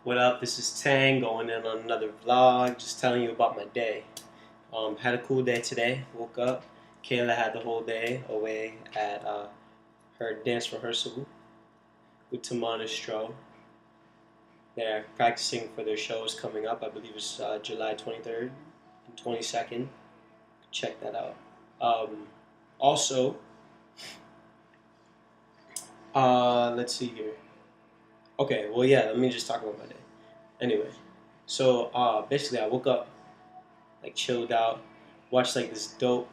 What up? This is Tang going in on another vlog, just telling you about my day. Had a cool day today. Woke up. Kayla had the whole day away at her dance rehearsal with Tamana Stroh. They're practicing for their shows coming up. I believe it's July 23rd and 22nd. Check that out. Also, let's see here. Okay, well, yeah, let me just talk about my day. Anyway, so basically, I woke up, like chilled out, watched like this dope.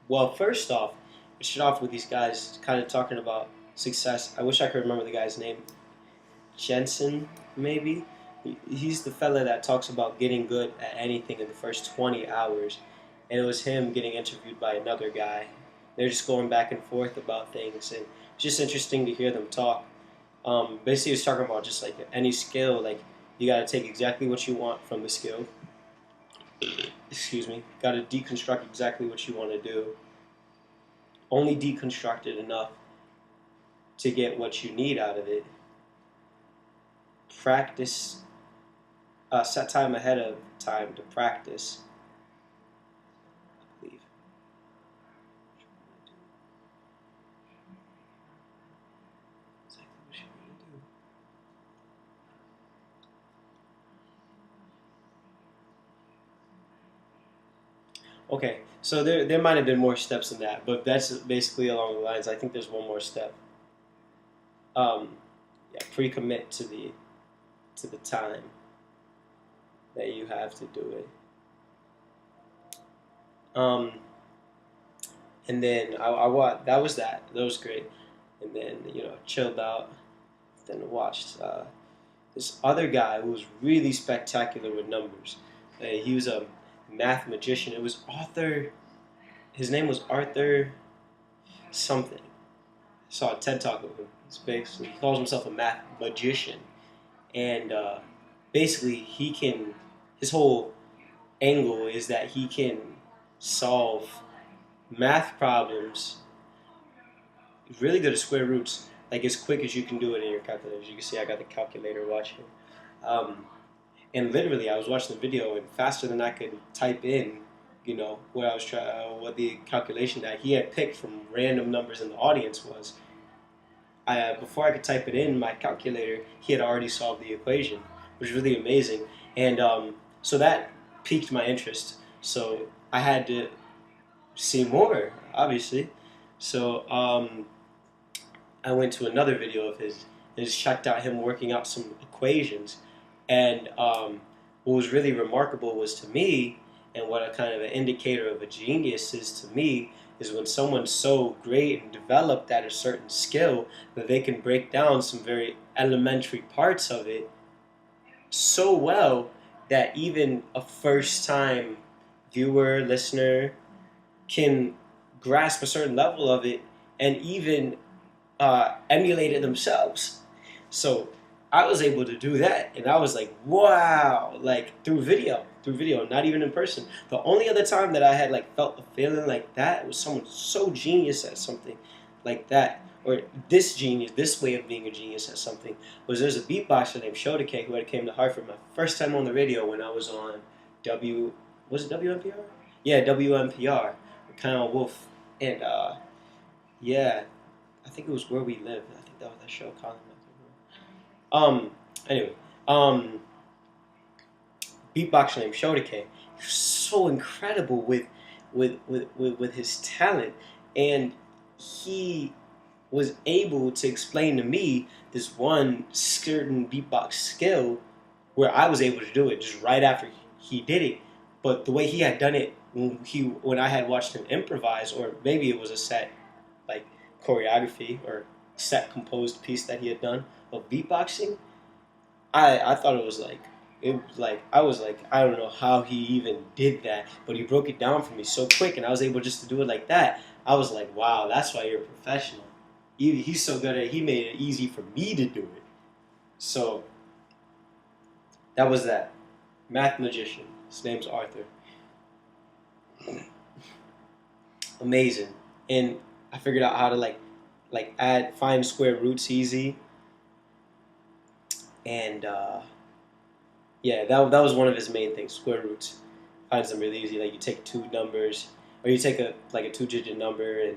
Well, first off, I start off with these guys kind of talking about success. I wish I could remember the guy's name. Jensen, maybe. He's the fella that talks about getting good at anything in the first 20 hours. And it was him getting interviewed by another guy. They're just going back and forth about things, and it's just interesting to hear them talk. Basically, it's talking about just like any skill, like you got to take exactly what you want from the skill. Excuse me. Got to deconstruct exactly what you want to do. Only deconstruct it enough to get what you need out of it. Practice. Set time ahead of time to practice. I believe. Exactly what you want to do. Okay, so there might have been more steps than that, but that's basically along the lines. I think there's one more step. Yeah, pre-commit to the time that you have to do it. And then that was that. That was great. And then chilled out. Then watched this other guy who was really spectacular with numbers. He was a math magician. It was Arthur. His name was Arthur something. I saw a TED talk of him. He calls himself a math magician, and basically his whole angle is that he can solve math problems really good at square roots, like as quick as you can do it in your calculator. As you can see, I got the calculator watching. And literally, I was watching the video, and faster than I could type in, what the calculation that he had picked from random numbers in the audience was. Before I could type it in my calculator, he had already solved the equation, which was really amazing. And so that piqued my interest. So I had to see more, obviously. So I went to another video of his and just checked out him working out some equations. And what was really remarkable was to me, and what a kind of an indicator of a genius is to me, is when someone's so great and developed at a certain skill that they can break down some very elementary parts of it so well that even a first-time viewer, listener, can grasp a certain level of it and even emulate it themselves. So I was able to do that, and I was like, wow, like through video, not even in person. The only other time that I had like felt a feeling like that was someone so genius at something like that, or this way of being a genius at something, was there's a beatboxer named Shodake who had came to Hartford my first time on the radio when I was on was it WNPR? Yeah, WNPR, Kyle Wolf, and yeah, I think it was Where We Live. I think that was that show, Colin. Anyway, beatboxer named Shodake. He was so incredible with his talent, and he was able to explain to me this one certain beatbox skill where I was able to do it just right after he did it. But the way he had done it when I had watched him improvise, or maybe it was a set like choreography or set composed piece that he had done of beatboxing, I thought it was like I was like, I don't know how he even did that, but he broke it down for me so quick, and I was able just to do it like that. I was like, wow, that's why you're a professional. He's so good at it, he made it easy for me to do it. So that was that. Math magician. His name's Arthur. Amazing. And I figured out how to find square roots easy. and yeah, that was one of his main things. Square roots finds them really easy. Like you take two numbers, or you take a 2-digit number, and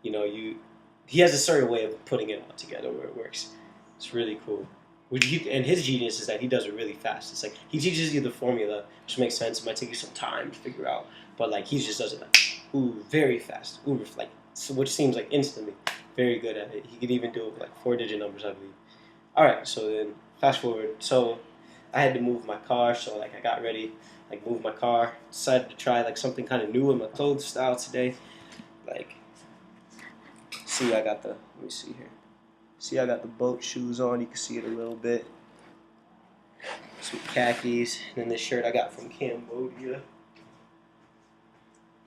you know you he has a certain way of putting it all together where it works. It's really cool. And his genius is that he does it really fast. It's like he teaches you the formula, which makes sense. It might take you some time to figure out, but like he just does it like very fast, like which seems like instantly. Very good at it. He could even do it with like 4-digit numbers, I believe. All right, so then fast forward. So I had to move my car, so like I got ready, like moved my car. Decided to try like something kind of new in my clothes style today. Like, see, I got the. Let me see here. See, I got the boat shoes on. You can see it a little bit. Some khakis, and then this shirt I got from Cambodia,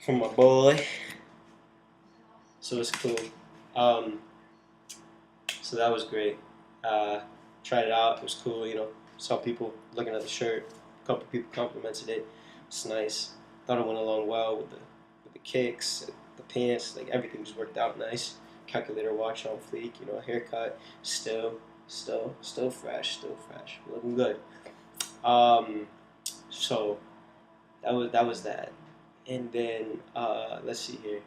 from my boy. So it's cool. Um, so that was great. Tried it out. It was cool. You know, saw people looking at the shirt. A couple people complimented it. It's nice. Thought it went along well with the kicks, the pants. Like everything just worked out nice. Calculator watch on fleek. You know, haircut still fresh, looking good. So that was that. And then let's see here.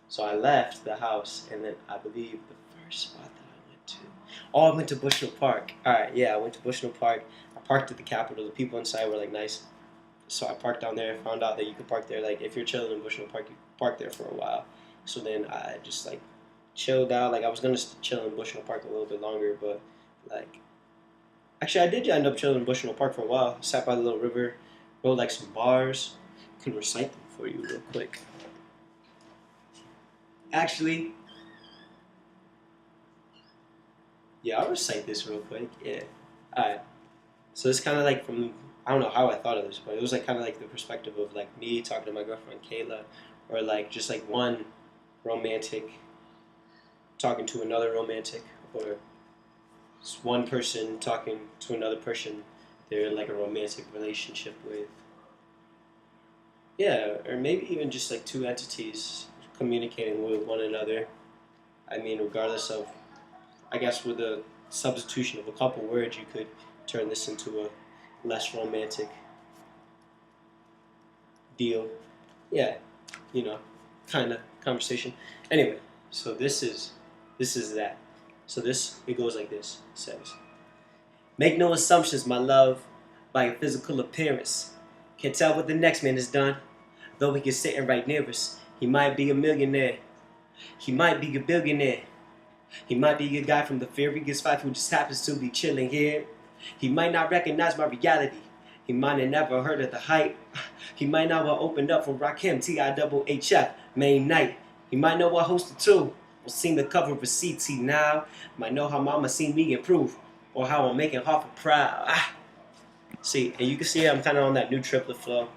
So I left the house, and then I believe the first spot that I went to. Oh, I went to Bushnell Park. All right, yeah, I went to Bushnell Park. I parked at the Capitol. The people inside were like nice, so I parked down there. Found out that you could park there. Like if you're chilling in Bushnell Park, you can park there for a while. So then I just like chilled out. Like I was gonna chill in Bushnell Park a little bit longer, but like actually I did end up chilling in Bushnell Park for a while. Sat by the little river, rode like some bars. I can recite them for you real quick. Actually, yeah, I'll recite this real quick. Yeah. Alright. So it's kind of like from, I don't know how I thought of this, but it was like kind of like the perspective of like me talking to my girlfriend Kayla, or like just like one romantic talking to another romantic, or just one person talking to another person they're in like a romantic relationship with. Yeah, or maybe even just like two entities communicating with one another. I mean, regardless of, I guess with the substitution of a couple words, you could turn this into a less romantic deal. Yeah, you know, kind of conversation. Anyway, so this is that. So this it goes like this. It says, "Make no assumptions, my love, by your physical appearance. Can't tell what the next man has done. Though he is sitting right near us, he might be a millionaire. He might be a billionaire. He might be a guy from the Furious Five who just happens to be chilling here. He might not recognize my reality. He might have never heard of the hype. He might not have opened up for Rakim, TIHF, main night. He might know I hosted too, or seen the cover of a CT now. Might know how mama seen me improve, or how I'm making Hartford proud. See, and you can see I'm kind of on that new triplet flow,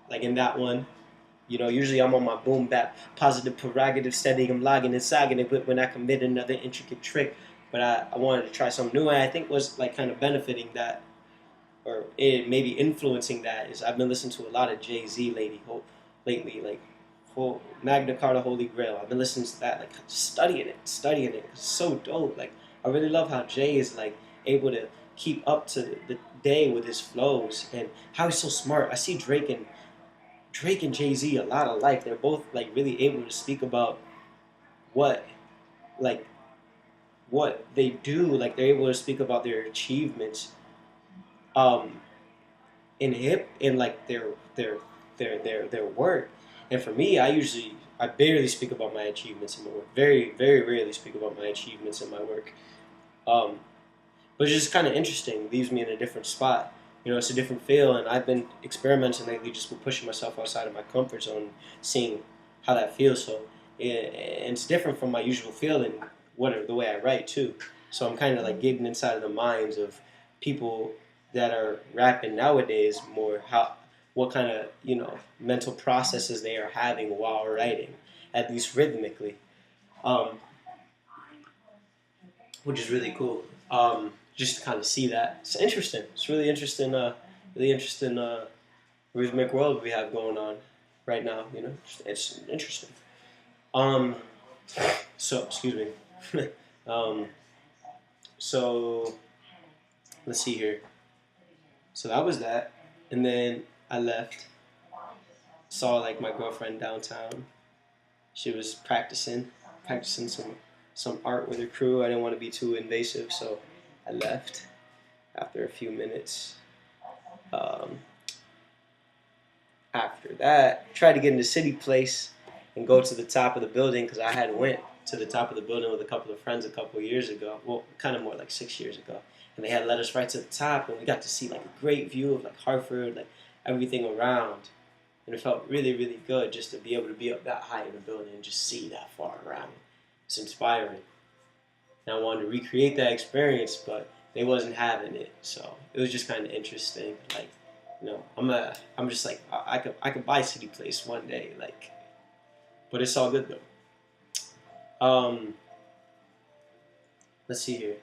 like in that one. You know, usually I'm on my boom bap, positive prerogative, steady, I'm logging and sagging it when I commit another intricate trick. But I wanted to try something new, and I think was like kind of benefiting that, or it maybe influencing that, is I've been listening to a lot of Jay-Z lately, like whole Magna Carta Holy Grail. I've been listening to that, like studying it. It's so dope. Like I really love how Jay is like able to keep up to the day with his flows, and how he's so smart. I see Drake and Jay-Z a lot alike. They're both like really able to speak about what like what they do. Like they're able to speak about their achievements um in like their work. And for me, I barely speak about my achievements in my work. Very, very rarely speak about my achievements in my work. Um but it's just kind of interesting. Leaves me in a different spot. You know, it's a different feel, and I've been experimenting lately, just with pushing myself outside of my comfort zone, seeing how that feels. So, and it's different from my usual feeling, the way I write too. So I'm kind of like getting inside of the minds of people that are rapping nowadays more, how, what kind of mental processes they are having while writing, at least rhythmically. Um, which is really cool. Just to kind of see that. It's interesting. It's really interesting rhythmic world we have going on right now. You know, it's interesting. Um, so excuse me. um, so let's see here. So that was that, and then I left. Saw like my girlfriend downtown. She was practicing some art with her crew. I didn't want to be too invasive, so I left after a few minutes. Um, After that, tried to get into City Place and go to the top of the building because I had went to the top of the building with a couple of friends a couple of years ago. Well, kind of more like 6 years ago, and they had led us right to the top, and we got to see like a great view of like Hartford, like everything around, and it felt really, really good just to be able to be up that high in the building and just see that far around. It's inspiring. And I wanted to recreate that experience, but they wasn't having it, so it was just kind of interesting. Like, I'm just like I could buy City Place one day, like, but it's all good though. Let's see here.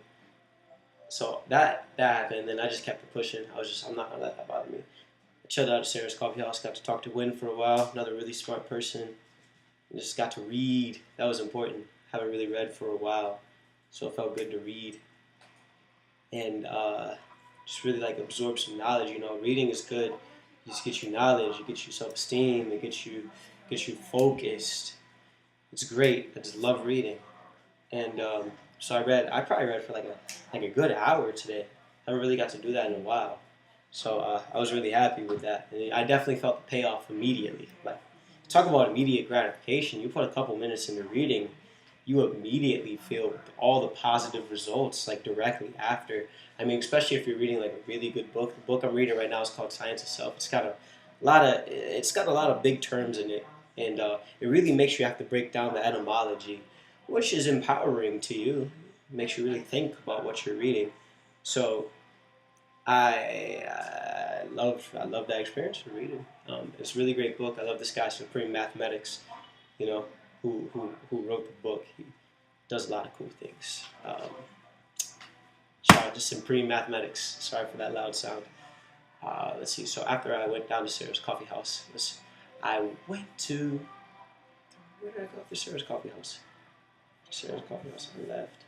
So that happened, and then I just kept it pushing. I'm not gonna let that bother me. I chilled out at Sarah's Coffee House, got to talk to Win for a while, another really smart person. And just got to read. That was important. Haven't really read for a while, so it felt good to read. And just really like absorb some knowledge. Reading is good. It just gets you knowledge. It gets you self-esteem. It gets you focused. It's great. I just love reading. And so I probably read for like a good hour today. I haven't really got to do that in a while. So I was really happy with that. And I definitely felt the payoff immediately. Like, talk about immediate gratification. You put a couple minutes into reading, you immediately feel all the positive results like directly after. I mean, especially if you're reading like a really good book. The book I'm reading right now is called Science of Self. It's got a lot of big terms in it, and it really makes you have to break down the etymology, which is empowering to you. It makes you really think about what you're reading. So I love that experience of reading. It's a really great book. I love this guy, Supreme Mathematics. You know, who wrote the book. He does a lot of cool things. Shout out to Supreme Mathematics. Sorry for that loud sound. Let's see. So after I went down to Sarah's Coffee House, I went to, where did I go after Sarah's Coffee House? Sarah's Coffee House. I left.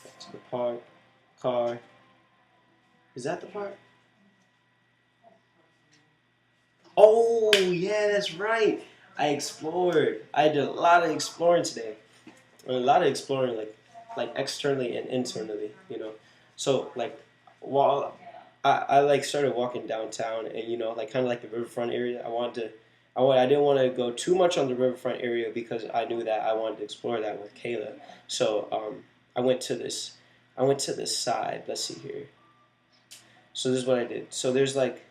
Back to the park. Car. Is that the park? Oh yeah, that's right. I explored. I did a lot of exploring today. A lot of exploring, like externally and internally. So like while I like started walking downtown, and like kind of like the riverfront area. I didn't want to go too much on the riverfront area because I knew that I wanted to explore that with Kayla. So I went to this side. Let's see here. So this is what I did. So there's like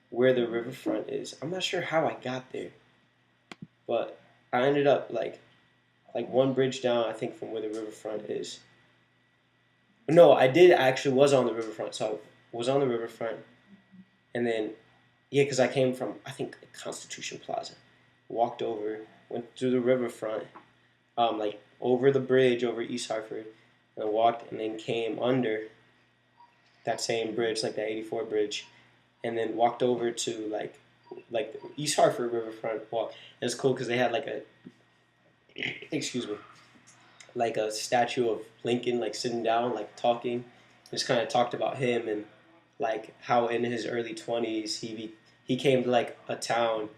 where the riverfront is. I'm not sure how I got there, but I ended up like one bridge down, I think, from where the riverfront is. No, I did actually was on the riverfront. So I was on the riverfront, and then yeah, because I came from, I think, Constitution Plaza, walked over, went through the riverfront, like over the bridge over East Hartford, and I walked, and then came under that same bridge, like that 84 bridge, and then walked over to like the East Hartford riverfront walk. And it's cool because they had like a, excuse me, like a statue of Lincoln, like sitting down, like talking. Just kind of talked about him and like how in his early 20s he came to like a town,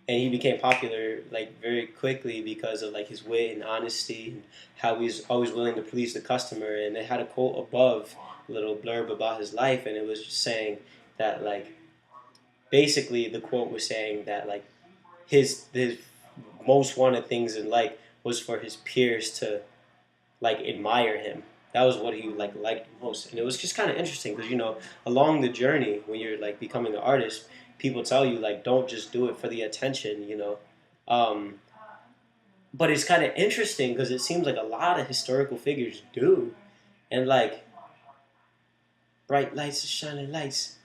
and he became popular like very quickly because of like his wit and honesty, and how he's always willing to please the customer. And they had a quote above, a little blurb about his life, and it was just saying that like basically the quote was saying that like his most wanted things in life was for his peers to like admire him. That was what he like liked most, and it was just kind of interesting because along the journey when you're like becoming an artist, people tell you like don't just do it for the attention, but it's kind of interesting because it seems like a lot of historical figures do, and like bright lights, shining lights.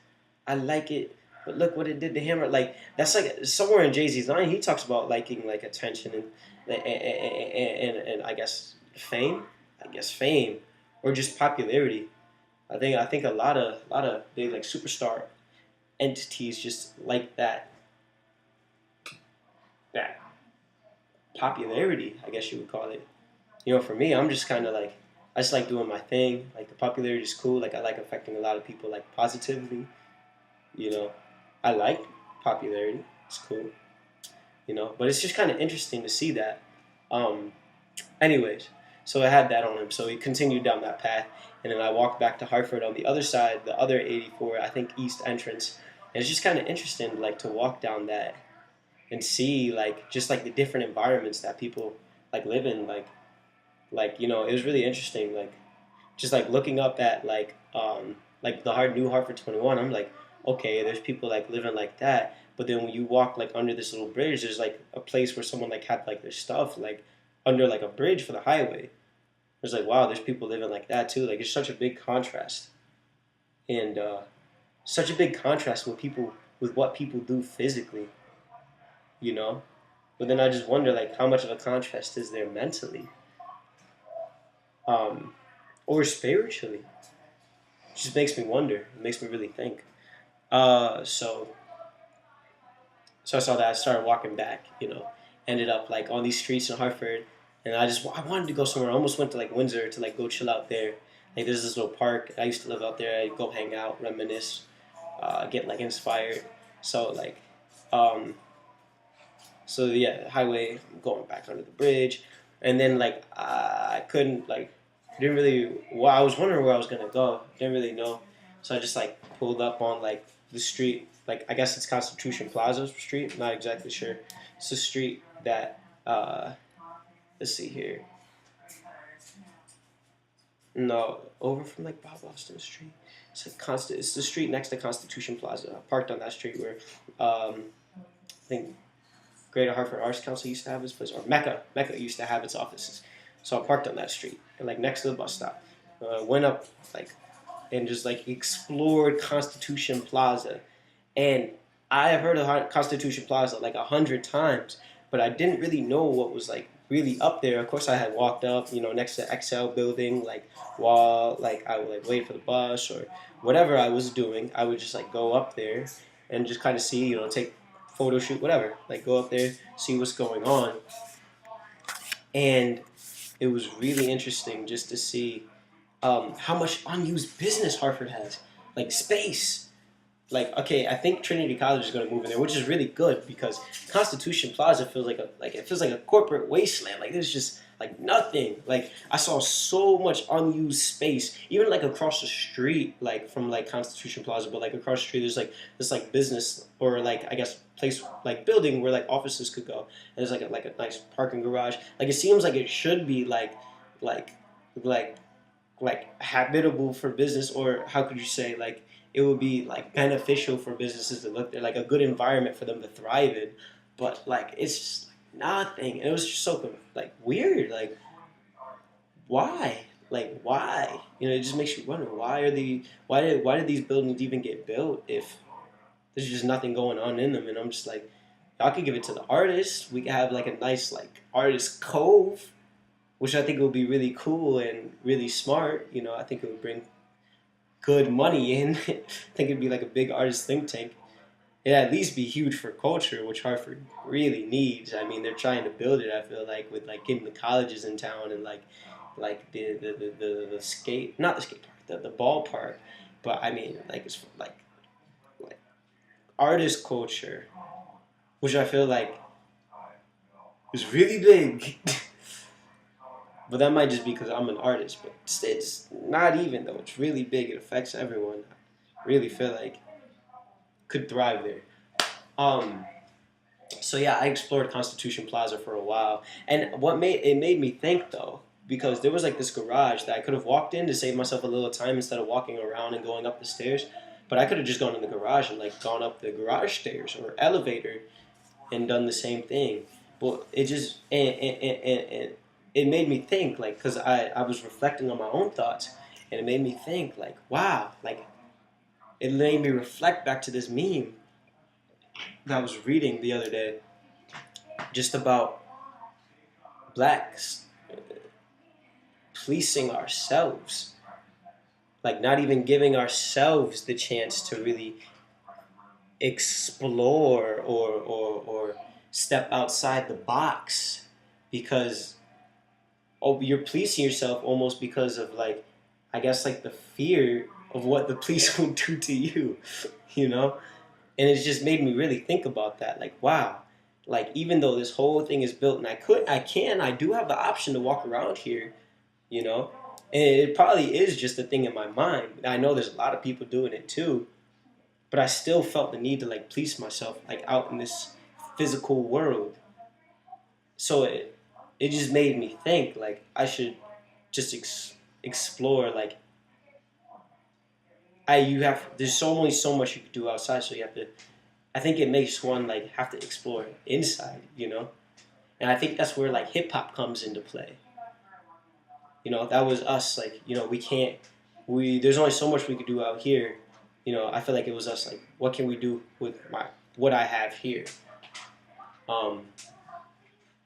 I like it, but look what it did to him. Or like that's like somewhere in Jay-Z's line, he talks about liking like attention and I guess fame. I guess fame or just popularity. I think a lot of big like superstar entities just like that popularity, I guess you would call it. For me, I'm just kind of like I just like doing my thing, like the popularity is cool. Like I like affecting a lot of people like positively. You know, I like popularity. It's cool. But it's just kind of interesting to see that. Um, Anyways, so I had that on him. So he continued down that path, and then I walked back to Hartford on the other side, the other 84, I think East entrance. And it's just kind of interesting, like to walk down that and see like just like the different environments that people like live in. It was really interesting. Like just like looking up at like the new Hartford 21. I'm like, okay, there's people like living like that. But then when you walk like under this little bridge, there's like a place where someone like had like their stuff like under like a bridge for the highway. It's like, wow, there's people living like that too. Like it's such a big contrast, and such a big contrast with what people do physically, you know. But then I just wonder like how much of a contrast is there mentally, um, or spiritually. It just makes me wonder. It makes me really think. So I saw that. I started walking back. Ended up like on these streets in Hartford, and I wanted to go somewhere. I almost went to like Windsor to like go chill out there. Like there's this little park. I used to live out there. I'd go hang out, reminisce, get like inspired. So like, um, so yeah, highway. I'm going back under the bridge, and then like I couldn't like didn't really. Well, I was wondering where I was gonna go. Didn't really know, so I just like pulled up on like the street. Like I guess it's Constitution Plaza Street. Not exactly sure. It's a street that let's see here. No, over from like Bob Austin Street. It's the street next to Constitution Plaza. I parked on that street where I think Greater Hartford Arts Council used to have its place, or Mecca used to have its offices. So I parked on that street and like next to the bus stop. Went up like and just like explored Constitution Plaza, and I have heard of Constitution Plaza like 100 times, but I didn't really know what was like really up there. Of course, I had walked up, next to XL building, like while like I would like wait for the bus or whatever I was doing. I would just like go up there and just kind of see, take photo shoot, whatever. Like go up there, see what's going on, and it was really interesting just to see how much unused business Hartford has, like space. Like okay, I think Trinity College is going to move in there, which is really good because Constitution Plaza feels like a corporate wasteland. Like there's just like nothing. Like I saw so much unused space, even like across the street, like from like Constitution Plaza, but like across the street there's like this like business or like I guess place like building where like offices could go, and there's like a nice parking garage. Like it seems like it should be like like habitable for business, or how could you say like it would be like beneficial for businesses to look there, like a good environment for them to thrive in. But like it's just like nothing, and it was just so like weird. Like why? Like why? It just makes you wonder why did these buildings even get built if there's just nothing going on in them? And I'm just like, y'all could give it to the artists. We could have like a nice like artist cove, which I think would be really cool and really smart. I think it would bring good money in. I think it'd be like a big artist think tank. It'd at least be huge for culture, which Hartford really needs. I mean, they're trying to build it. I feel like with like getting the colleges in town and like the skate, not the skate park, the ballpark. But I mean, like it's like artist culture, which I feel like is really big. But that might just be because I'm an artist. But it's not even though. It's really big. It affects everyone. I really feel like could thrive there. So yeah, I explored Constitution Plaza for a while, and what made me think though, because there was like this garage that I could have walked in to save myself a little time instead of walking around and going up the stairs. But I could have just gone in the garage and like gone up the garage stairs or elevator and done the same thing. But it just and it made me think like because I was reflecting on my own thoughts, and it made me think like wow, like it made me reflect back to this meme that I was reading the other day, just about blacks policing ourselves, like not even giving ourselves the chance to really explore or step outside the box, because you're policing yourself almost because of like I guess like the fear of what the police will do to you, you know? And it's just made me really think about that. Like, wow, like even though this whole thing is built and I do have the option to walk around here, you know? And it probably is just a thing in my mind. I know there's a lot of people doing it too, but I still felt the need to like police myself like out in this physical world. So it just made me think like I should just explore like there's so much you could do outside, so you have to I think it makes one like have to explore inside, you know? And I think that's where like hip hop comes into play. You know, that was us like, you know, there's only so much we could do out here. You know, I feel like it was us like what can we do with what I have here? Um,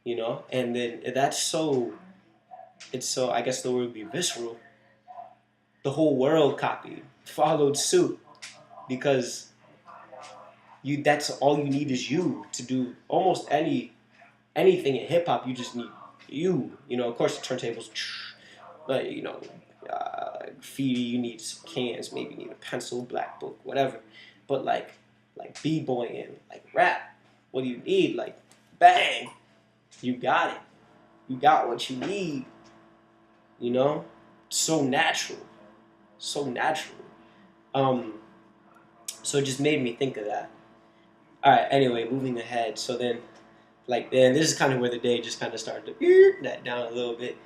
you know, and then it's so I guess the word would be visceral. The whole world copied, followed suit because that's all you need is you to do almost anything in hip hop. You just need you know, of course the turntables, but you know, graffiti, you need some cans, maybe you need a pencil, black book, whatever. But like b-boying, like rap, what do you need? Like bang, you got it. You got what you need, you know? So natural. So natural. Um so it just made me think of that. Alright, anyway, moving ahead. So then this is kind of where the day just kind of started to that down a little bit.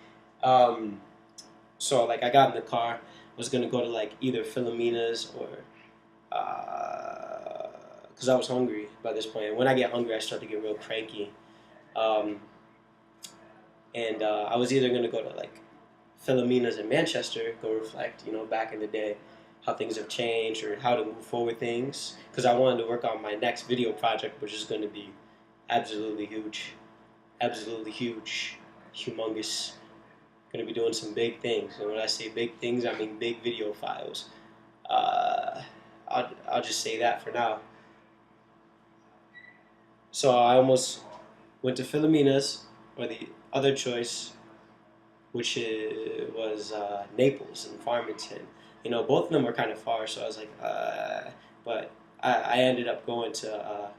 So like I got in the car, was gonna go to like either Philomena's or because I was hungry by this point. And when I get hungry, I start to get real cranky. Um, and I was either gonna go to like Philomena's in Manchester, go reflect, you know, back in the day, how things have changed or how to move forward things. Because I wanted to work on my next video project, which is going to be absolutely huge, humongous. Going to be doing some big things, and when I say big things, I mean big video files. I'll just say that for now. So I almost went to Philomena's, or the other choice, which was Naples and Farmington. You know, both of them were kind of far, so I was like, but I ended up going to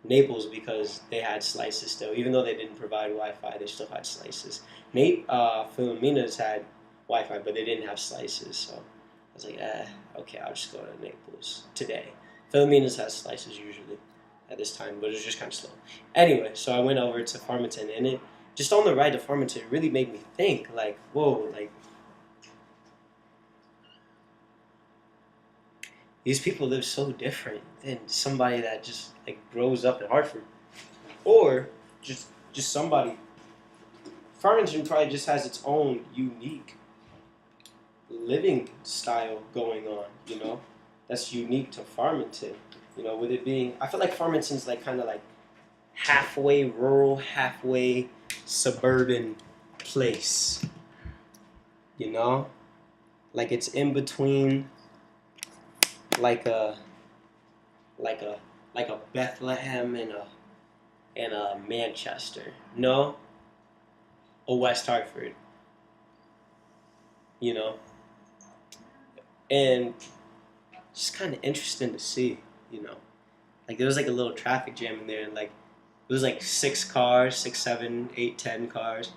Naples because they had slices still. Even though they didn't provide Wi-Fi, they still had slices. Philomena's had Wi-Fi, but they didn't have slices, so I was like, okay, I'll just go to Naples today. Philomena's has slices usually at this time, but it was just kind of slow. Anyway, so I went over to Farmington, and it just on the ride to Farmington, it really made me think, like, whoa, like, these people live so different than somebody that just, like, grows up in Hartford. Or just somebody. Farmington probably just has its own unique living style going on, you know? That's unique to Farmington. You know, with it being, I feel like Farmington's, like, kind of, like, halfway rural, halfway suburban place, you know, like it's in between, like a Bethlehem and a Manchester, no, a West Hartford, you know, and just kind of interesting to see, you know, like there was like a little traffic jam in there, and like it was like 6 cars, 6, 7, 8, 10 cars.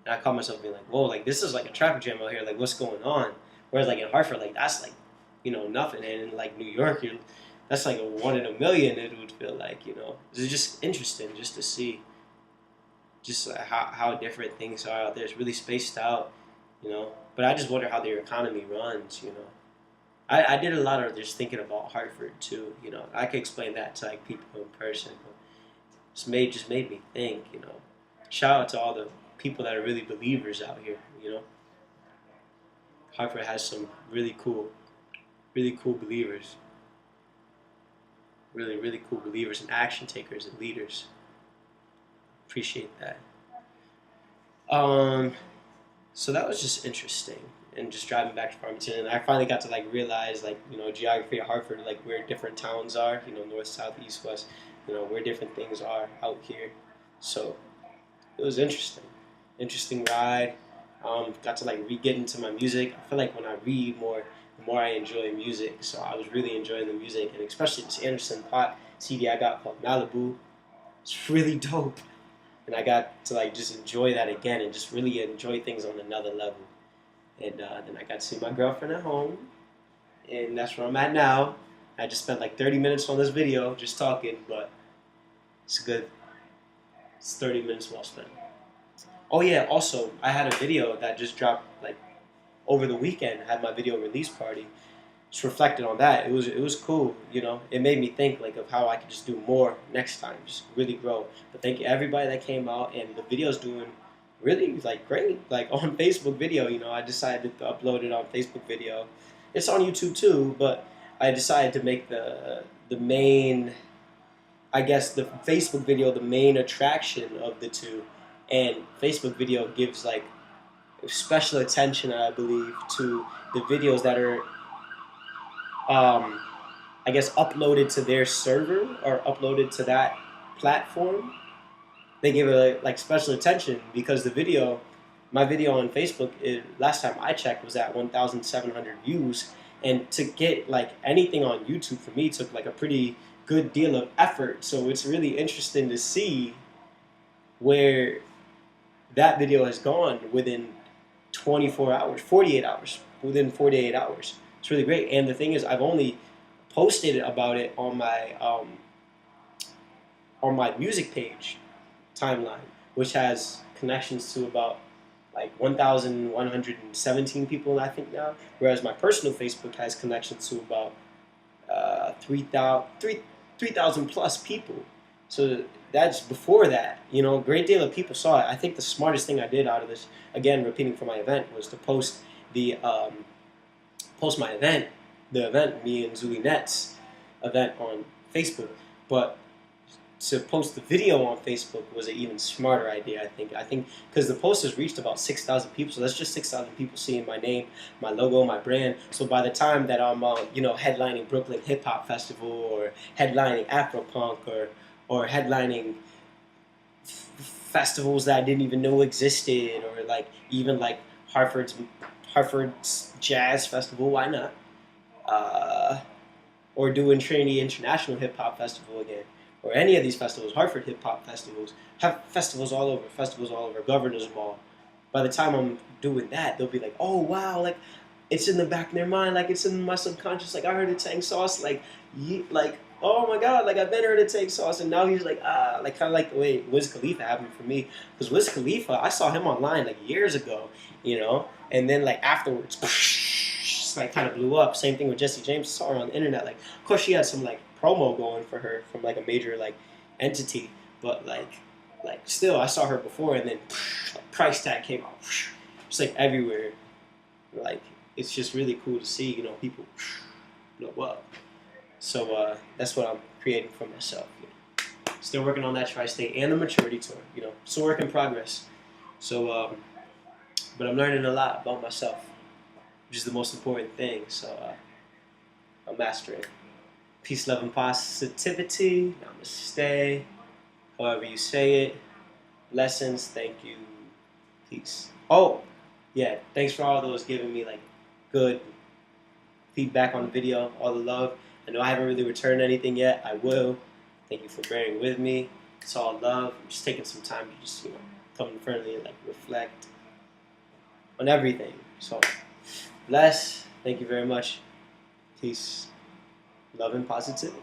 And I caught myself being like, whoa, like this is like a traffic jam out here. Like what's going on? Whereas like in Hartford, like that's like, you know, nothing. And in like New York, that's like a 1 in a million, it would feel like, you know. It's just interesting just to see just how different things are out there. It's really spaced out, you know. But I just wonder how their economy runs, you know. I did a lot of just thinking about Hartford too, you know. I could explain that to like people in person, but just made me think, you know. Shout out to all the people that are really believers out here, you know. Hartford has some really cool believers. Really cool believers and action takers and leaders. Appreciate that. So that was just interesting. And just driving back to Farmington, and I finally got to like realize, like, you know, geography of Hartford, like where different towns are, you know, north, south, east, west, you know, where different things are out here. So it was interesting ride. Got to like get into my music. I feel like when I read more, the more I enjoy music. So I was really enjoying the music, and especially this Anderson .Paak CD I got called Malibu. It's really dope, and I got to like just enjoy that again and just really enjoy things on another level. And then I got to see my girlfriend at home, and that's where I'm at now. I just spent like 30 minutes on this video just talking, but it's good. It's 30 minutes well spent. Oh yeah, also I had a video that just dropped like over the weekend. I had my video release party. Just reflected on that. It was cool, you know. It made me think like of how I could just do more next time, just really grow. But thank you everybody that came out, and the video's doing really like great. Like on Facebook video, you know, I decided to upload it on Facebook video. It's on YouTube too, but I decided to make the main, I guess the Facebook video the main attraction of the two, and Facebook video gives like special attention, I believe, to the videos that are, I guess, uploaded to their server or uploaded to that platform. They give it like special attention because the video, my video on Facebook, last time I checked was at 1,700 views, and to get like anything on YouTube for me took like a pretty good deal of effort. So it's really interesting to see where that video has gone within 24 hours, 48 hours, within 48 hours. It's really great. And the thing is, I've only posted about it on my music page timeline, which has connections to about like 1,117 people, I think now. Whereas my personal Facebook has connections to about 3,000 plus people. So that's before that. You know, a great deal of people saw it. I think the smartest thing I did out of this, again, repeating for my event, was to post my event, the event, me and Zuli Net's event on Facebook. But to post the video on Facebook was an even smarter idea, I think. I think because the post has reached about 6,000 people, so that's just 6,000 people seeing my name, my logo, my brand. So by the time that I'm, headlining Brooklyn Hip Hop Festival, or headlining Afropunk, or headlining festivals that I didn't even know existed, or like even like Hartford's Jazz Festival, why not? Or doing Trinity International Hip Hop Festival again, or any of these festivals, Hartford Hip Hop Festivals, have festivals all over, Governor's Ball. By the time I'm doing that, they'll be like, oh wow, like it's in the back of their mind, like it's in my subconscious, like I heard of Tang Sauce, like oh my god, like I've been heard of Tang Sauce, and now he's like like kind of like the way Wiz Khalifa happened for me, because Wiz Khalifa, I saw him online like years ago, you know, and then like afterwards, like kind of blew up. Same thing with Jessie James. I saw her on the internet. Like, of course, she had some like promo going for her from like a major like entity, but like still, I saw her before, and then like, price tag came out. It's like everywhere. Like it's just really cool to see, you know, people blow up. So that's what I'm creating for myself. You know. Still working on that tri-state and the maturity tour. You know, still work in progress. So, but I'm learning a lot about myself, which is the most important thing. So I'm mastering. Peace, love, and positivity. Namaste. However you say it. Lessons. Thank you. Peace. Oh, yeah. Thanks for all those giving me like good feedback on the video. All the love. I know I haven't really returned anything yet. I will. Thank you for bearing with me. It's all love. I'm just taking some time to just, you know, come in front and like reflect on everything. So, bless. Thank you very much. Peace. Love and positivity.